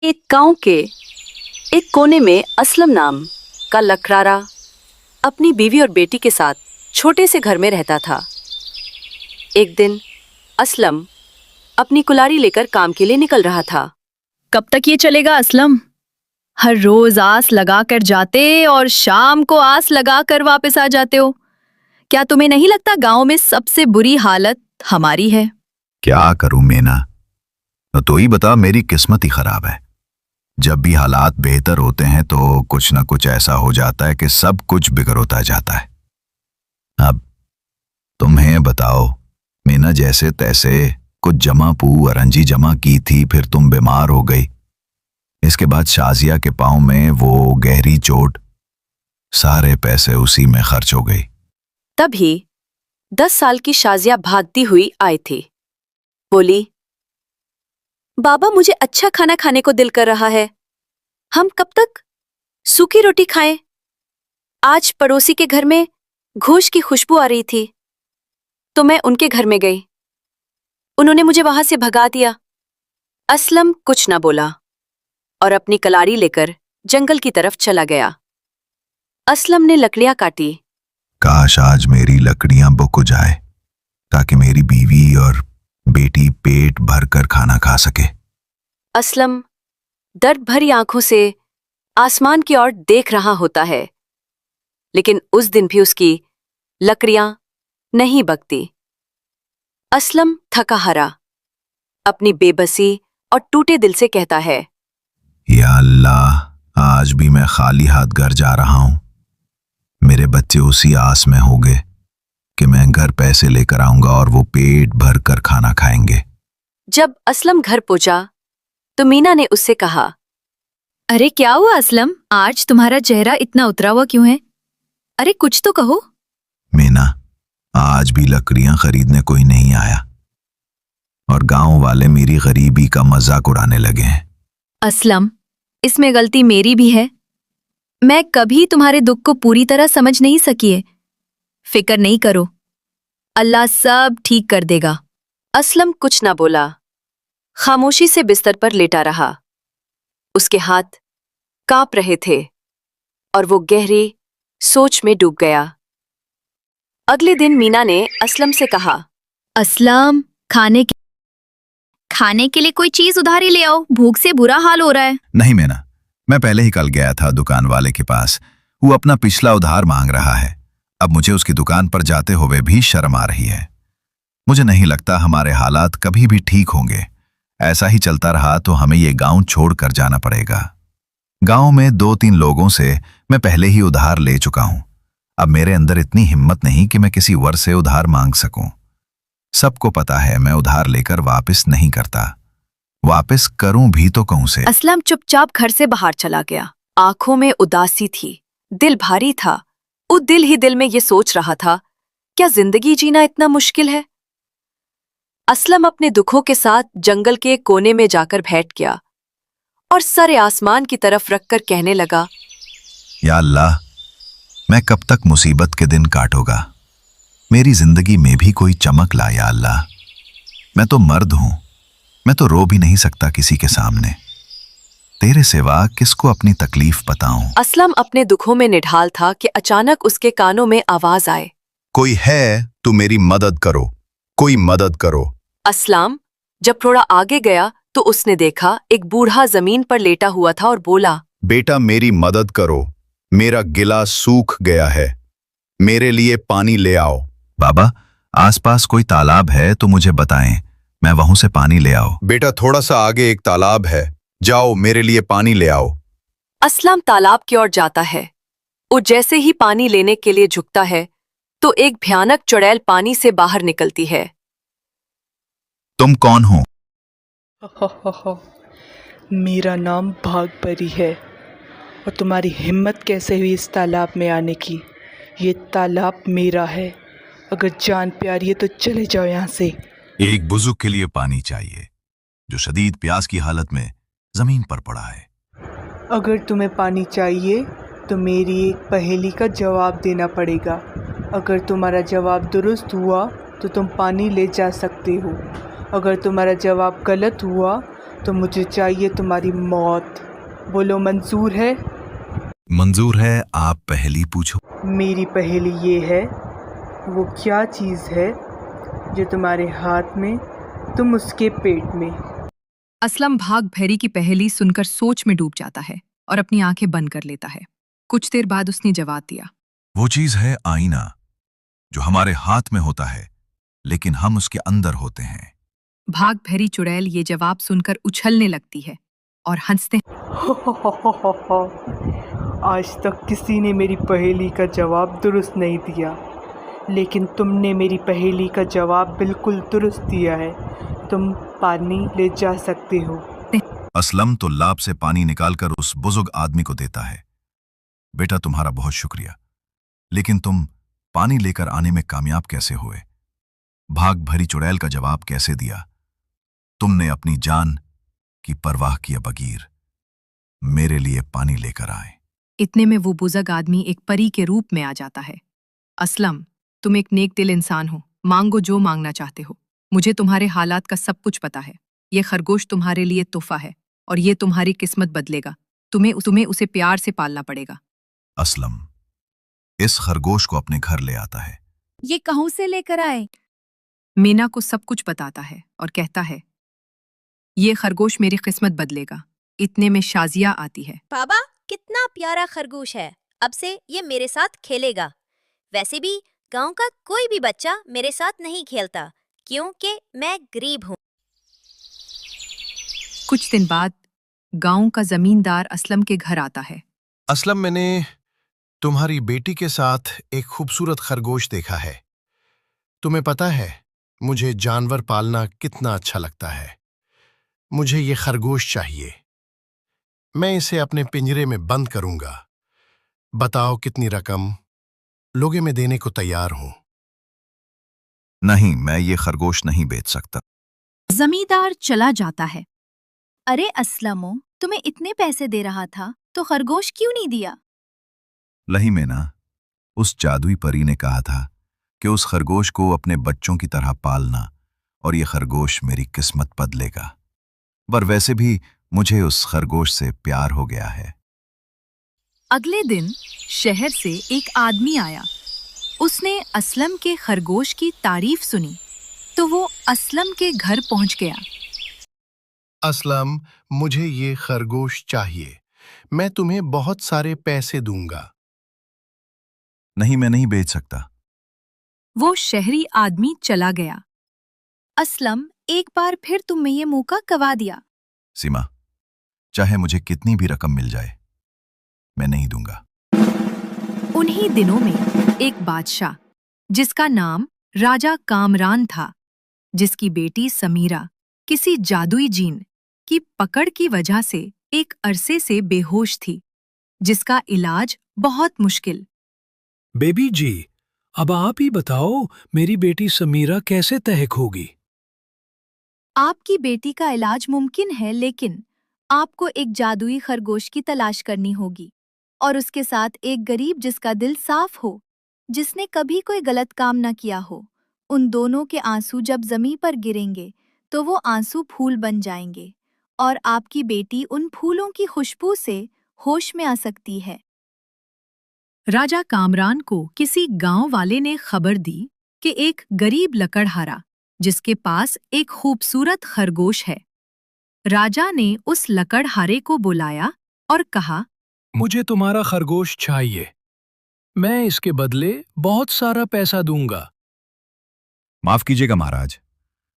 एक गांव के एक कोने में असलम नाम का लकड़हारा अपनी बीवी और बेटी के साथ छोटे से घर में रहता था। एक दिन असलम अपनी कुल्हाड़ी लेकर काम के लिए निकल रहा था। कब तक ये चलेगा असलम? हर रोज आस लगा कर जाते और शाम को आस लगा कर वापस आ जाते हो। क्या तुम्हें नहीं लगता गांव में सबसे बुरी हालत हमारी है? क्या करूं मीना, तो ही बता, मेरी किस्मत ही खराब है। जब भी हालात बेहतर होते हैं तो कुछ ना कुछ ऐसा हो जाता है कि सब कुछ बिगड़ता जाता है। अब तुम्हें बताओ मीना, जैसे तैसे कुछ जमा पू अरंजी जमा की थी, फिर तुम बीमार हो गई। इसके बाद शाजिया के पांव में वो गहरी चोट, सारे पैसे उसी में खर्च हो गई। तभी 10 साल की शाजिया भागती हुई आई थी। बोली, बाबा मुझे अच्छा खाना खाने को दिल कर रहा है। हम कब तक सूखी रोटी खाएं? आज पड़ोसी के घर में गोश्त की खुशबू आ रही थी तो मैं उनके घर में गई। उन्होंने मुझे वहां से भगा दिया। असलम कुछ ना बोला और अपनी कलाड़ी लेकर जंगल की तरफ चला गया। असलम ने लकड़ियां काटी। काश आज मेरी लकड़ियां बुक जाए ताकि मेरी बीवी और बेटी पेट भर कर खाना खा सके। असलम दर्द भरी आंखों से आसमान की ओर देख रहा होता है, लेकिन उस दिन भी उसकी लकड़ियां नहीं बकती। असलम थका हारा अपनी बेबसी और टूटे दिल से कहता है, या अल्लाह, आज भी मैं खाली हाथ घर जा रहा हूं। मेरे बच्चे उसी आस में होंगे कि मैं घर पैसे लेकर आऊंगा और वो पेट भर कर खाना खाएंगे। जब असलम घर पहुंचा तो मीना ने उससे कहा, अरे क्या हुआ असलम, आज तुम्हारा चेहरा इतना उतरा हुआ क्यों है? अरे कुछ तो कहो। मीना, आज भी लकड़ियां खरीदने कोई नहीं आया और गांव वाले मेरी गरीबी का मजाक उड़ाने लगे हैं। असलम, इसमें गलती मेरी भी है। मैं कभी तुम्हारे दुख को पूरी तरह समझ नहीं सकी है। फिक्र नहीं करो, अल्लाह सब ठीक कर देगा। असलम कुछ ना बोला, खामोशी से बिस्तर पर लेटा रहा। उसके हाथ कांप रहे थे और वो गहरी सोच में डूब गया। अगले दिन मीना ने असलम से कहा, असलम, खाने के लिए कोई चीज उधारी ले आओ, भूख से बुरा हाल हो रहा है। नहीं मीना, मैं पहले ही कल गया था दुकान वाले के पास। वो अपना पिछला उधार मांग रहा है। अब मुझे उसकी दुकान पर जाते हुए भी शर्म आ रही है। मुझे नहीं लगता हमारे हालात कभी भी ठीक होंगे। ऐसा ही चलता रहा तो हमें ये गांव छोड़कर जाना पड़ेगा। गांव में 2-3 लोगों से मैं पहले ही उधार ले चुका हूं। अब मेरे अंदर इतनी हिम्मत नहीं कि मैं किसी वर से उधार मांग सकूं। सबको पता है मैं उधार लेकर वापस नहीं करता। वापस करूं भी तो कहूं से। असलम चुपचाप घर से बाहर चला गया। आंखों में उदासी थी, दिल भारी था। वो दिल ही दिल में ये सोच रहा था, क्या जिंदगी जीना इतना मुश्किल है? असलम अपने दुखों के साथ जंगल के कोने में जाकर बैठ गया और सर आसमान की तरफ रखकर कहने लगा, या अल्लाह, मैं कब तक मुसीबत के दिन काटूंगा? मेरी जिंदगी में भी कोई चमक ला या अल्लाह। मैं तो मर्द हूं, मैं तो रो भी नहीं सकता किसी के सामने। तेरे सिवा किसको अपनी तकलीफ बताऊं? असलम अपने दुखों में निढाल था कि अचानक उसके कानों में आवाज आए, कोई है तो मेरी मदद करो, कोई मदद करो। असलम जब थोड़ा आगे गया तो उसने देखा एक बूढ़ा जमीन पर लेटा हुआ था और बोला, बेटा मेरी मदद करो, मेरा गिला सूख गया है, मेरे लिए पानी ले आओ। बाबा, आसपास कोई तालाब है तो मुझे बताएं, मैं वहां से पानी ले आओ। बेटा थोड़ा सा आगे एक तालाब है, जाओ मेरे लिए पानी ले आओ। असलम तालाब की ओर जाता है। वो जैसे ही पानी लेने के लिए झुकता है तो एक भयानक चुड़ैल पानी से बाहर निकलती है। तुम कौन हो? मेरा नाम भागपरी है। और तुम्हारी हिम्मत कैसे हुई इस तालाब में आने की? ये तालाब मेरा है। अगर जान प्यारी है तो चले जाओ यहाँ से। एक बुजुर्ग के लिए पानी चाहिए जो शदीद प्यास की हालत में जमीन पर पड़ा है। अगर तुम्हें पानी चाहिए तो मेरी एक पहेली का जवाब देना पड़ेगा। अगर तुम्हारा जवाब दुरुस्त हुआ तो तुम पानी ले जा सकते हो। अगर तुम्हारा जवाब गलत हुआ तो मुझे चाहिए तुम्हारी मौत। बोलो मंजूर है? मंजूर है, आप पहली पूछो। मेरी पहेली ये है, वो क्या चीज़ है जो तुम्हारे हाथ में, तुम उसके पेट में। असलम भाग भैरी की पहेली सुनकर सोच में डूब जाता है और अपनी आंखें बंद कर लेता है। कुछ देर बाद उसने जवाब दिया। वो चीज है आईना, जो हमारे हाथ में होता है लेकिन हम उसके अंदर होते हैं। भाग भैरी चुड़ैल ये जवाब सुनकर उछलने लगती है और हंसते आज तक किसी ने मेरी पहेली का जवाब दुरुस्त नहीं दिया, लेकिन तुमने मेरी पहेली का जवाब बिल्कुल दुरुस्त दिया है। तुम पानी ले जा सकते हो। असलम तो लाब से पानी निकालकर उस बुजुर्ग आदमी को देता है। बेटा तुम्हारा बहुत शुक्रिया, लेकिन तुम पानी लेकर आने में कामयाब कैसे हुए? भाग भरी चुड़ैल का जवाब कैसे दिया? तुमने अपनी जान की परवाह किए बगैर मेरे लिए पानी लेकर आए। इतने में वो बुजुर्ग आदमी एक परी के रूप में आ जाता है। असलम, तुम एक नेक दिल इंसान हो, मांगो जो मांगना चाहते हो। मुझे तुम्हारे हालात का सब कुछ पता है। ये खरगोश तुम्हारे लिए तोहफा है और ये तुम्हारी किस्मत बदलेगा। तुम्हें उसे प्यार से पालना पड़ेगा। असलम इस खरगोश को अपने घर ले आता है। ये कहाँ से लेकर आए? मीना को सब कुछ बताता है और कहता है, ये खरगोश मेरी किस्मत बदलेगा। इतने में शाजिया आती है। बाबा, कितना प्यारा खरगोश है। अब से ये मेरे साथ खेलेगा। वैसे भी गांव का कोई भी बच्चा मेरे साथ नहीं खेलता, क्योंकि मैं गरीब हूँ। कुछ दिन बाद गांव का जमींदार असलम के घर आता है। असलम, मैंने तुम्हारी बेटी के साथ एक खूबसूरत खरगोश देखा है। तुम्हें पता है मुझे जानवर पालना कितना अच्छा लगता है। मुझे ये खरगोश चाहिए। मैं इसे अपने पिंजरे में बंद करूंगा। बताओ कितनी रकम लोगे? मैं देने को तैयार हूं। नहीं, मैं ये खरगोश नहीं बेच सकता। जमींदार चला जाता है। अरे असलमो, तुम्हें इतने पैसे दे रहा था तो खरगोश क्यों नहीं दिया? लही मैना, उस जादुई परी ने कहा था कि उस खरगोश को अपने बच्चों की तरह पालना और ये खरगोश मेरी किस्मत बदलेगा। पर वैसे भी मुझे उस खरगोश से प्यार हो गया है। अगले दिन शहर से एक आदमी आया। उसने असलम के खरगोश की तारीफ सुनी तो वो असलम के घर पहुंच गया। असलम, मुझे ये खरगोश चाहिए। मैं तुम्हें बहुत सारे पैसे दूंगा। नहीं, मैं नहीं बेच सकता। वो शहरी आदमी चला गया। असलम एक बार फिर तुमने ये मौका गवा दिया। सीमा, चाहे मुझे कितनी भी रकम मिल जाए, मैं नहीं दूंगा। उन्हीं दिनों में एक बादशाह, जिसका नाम राजा कामरान था, जिसकी बेटी समीरा किसी जादुई जीन की पकड़ की वजह से एक अरसे से बेहोश थी, जिसका इलाज बहुत मुश्किल। बेबी जी, अब आप ही बताओ, मेरी बेटी समीरा कैसे तहक होगी? आपकी बेटी का इलाज मुमकिन है, लेकिन आपको एक जादुई खरगोश की तलाश करनी होगी और उसके साथ एक गरीब जिसका दिल साफ हो, जिसने कभी कोई गलत काम न किया हो। उन दोनों के आंसू जब जमीन पर गिरेंगे तो वो आंसू फूल बन जाएंगे और आपकी बेटी उन फूलों की खुशबू से होश में आ सकती है। राजा कामरान को किसी गांव वाले ने खबर दी कि एक गरीब लकड़हारा जिसके पास एक खूबसूरत खरगोश है। राजा ने उस लकड़हारे को बुलाया और कहा, मुझे तुम्हारा खरगोश चाहिए। मैं इसके बदले बहुत सारा पैसा दूंगा। माफ कीजिएगा महाराज,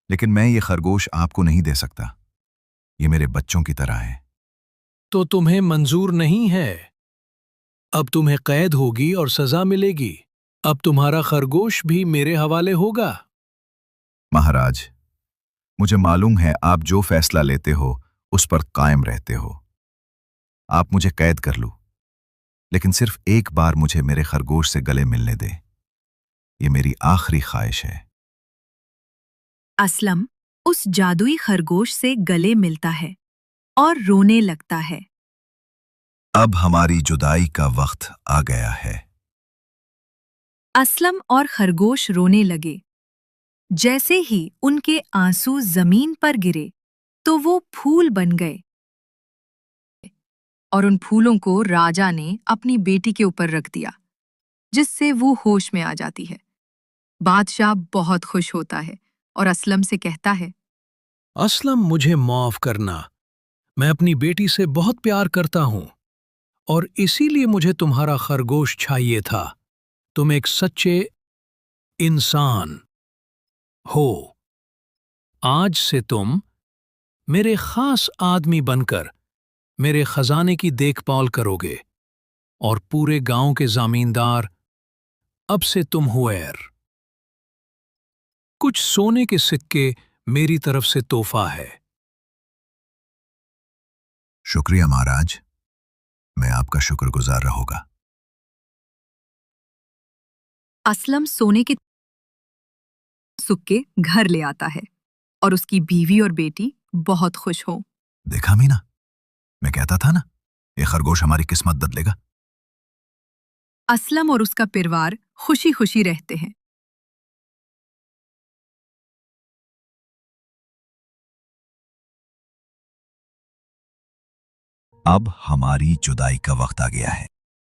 लेकिन मैं ये खरगोश आपको नहीं दे सकता। ये मेरे बच्चों की तरह है। तो तुम्हें मंजूर नहीं है? अब तुम्हें कैद होगी और सजा मिलेगी। अब तुम्हारा खरगोश भी मेरे हवाले होगा। महाराज, मुझे मालूम है आप जो फैसला लेते हो उस पर कायम रहते हो। आप मुझे कैद कर लो, लेकिन सिर्फ एक बार मुझे मेरे खरगोश से गले मिलने दे। ये मेरी आखिरी ख्वाहिश है। असलम उस जादुई खरगोश से गले मिलता है और रोने लगता है। अब हमारी जुदाई का वक्त आ गया है। असलम और खरगोश रोने लगे। जैसे ही उनके आंसू जमीन पर गिरे तो वो फूल बन गए और उन फूलों को राजा ने अपनी बेटी के ऊपर रख दिया, जिससे वो होश में आ जाती है। बादशाह बहुत खुश होता है और असलम से कहता है, असलम, मुझे माफ करना। मैं अपनी बेटी से बहुत प्यार करता हूं और इसीलिए मुझे तुम्हारा खरगोश चाहिए था। तुम एक सच्चे इंसान हो। आज से तुम मेरे खास आदमी बनकर मेरे खजाने की देखभाल करोगे और पूरे गांव के जमींदार अब से तुम हुएर। कुछ सोने के सिक्के मेरी तरफ से तोहफा है। शुक्रिया महाराज, मैं आपका शुक्रगुजार रहूंगा। असलम सोने के सिक्के घर ले आता है और उसकी बीवी और बेटी बहुत खुश हो। देखा मीना, मैं कहता था ना, ये खरगोश हमारी किस्मत बदलेगा। असलम और उसका परिवार खुशी खुशी रहते हैं। अब हमारी जुदाई का वक्त आ गया है।